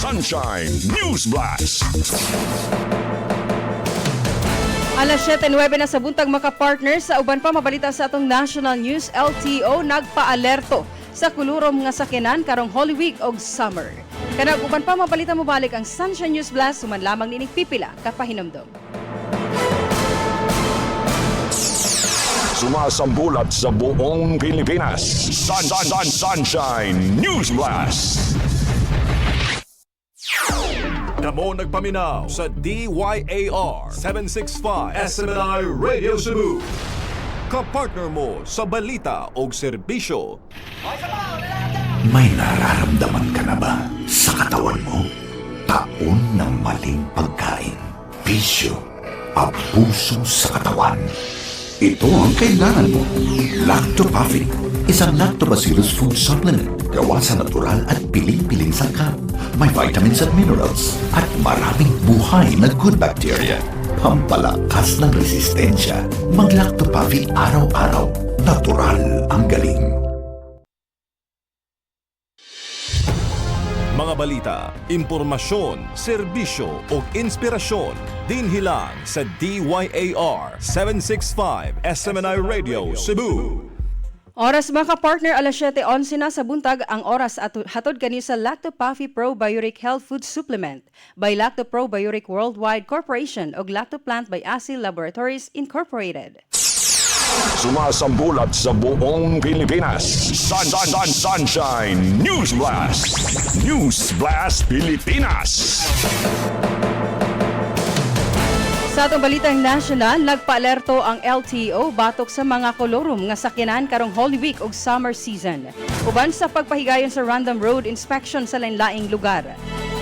Sunshine News Blast. Alas 7:09 na sa buntag mga partners sa uban pa mabalita sa atong National News. LTO nagpa-alerto sa kulurom nga sakyanan karong Holy Week og summer. Kanang uban pa mabalita mo balik ang Sunshine News Blast suman lamang nining pipila ka pahinomdom. Sumasambulat sa buong Pilipinas. Sunshine News Blast. Kamo nagpaminaw sa DYAR 765 SMNI Radio Cebu. Kapartner mo sa balita o serbisyo. May nararamdaman ka na ba sa katawan mo? Taon ng maling pagkain, bisyo, abuso sa katawan. Ito ang kailangan mo. Lactopafin, isang lactobacillus food supplement gawa sa natural at piling-piling sangkap. May vitamins at minerals at maraming buhay na good bacteria. Pampalakas ng resistensya. Mag-Lactopafin araw-araw. Natural ang galing. Mga balita, impormasyon, serbisyo o inspirasyon dinhi lang sa DYAR 765 SMNI Radio Cebu. Oras mga ka-partner, alas 7:11 na sa buntag ang oras at hatod kani sa Lactopafi Probiotic Health Food Supplement by Lacto Probiotic Worldwide Corporation ug Lactoplant by Asil Laboratories Incorporated. Sumasambulat sa buong Pilipinas. Sunshine News Blast. News Blast Pilipinas. Sa atong balitang national, nagpa-alerto ang LTO batok sa mga kolorum nga sakyanan karong Holy Week ug summer season. Uban sa pagpahigayon sa random road inspection sa lain-laing lugar.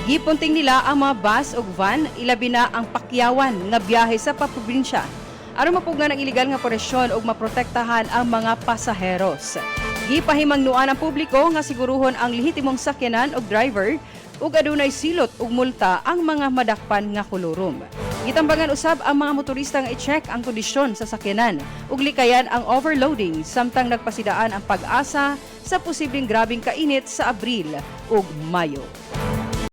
Gipunting nila ang mga bus ug van, ilabi na ang pakyawan nga biyahe sa paprobinsya. Aron mapugnan ang iligal nga operasyon ug maprotektahan ang mga pasaheros. Gipahimangnuan ang publiko nga siguruhon ang lehitimong sakyanan ug driver ug adunay silot ug multa ang mga madakpan nga kolorum. Gitambangan usab ang mga motorista nga i-check ang kondisyon sa sakyanan ug likayan ang overloading samtang nagpasidaan ang pag-asa sa posibleng grabing kainit sa Abril ug Mayo.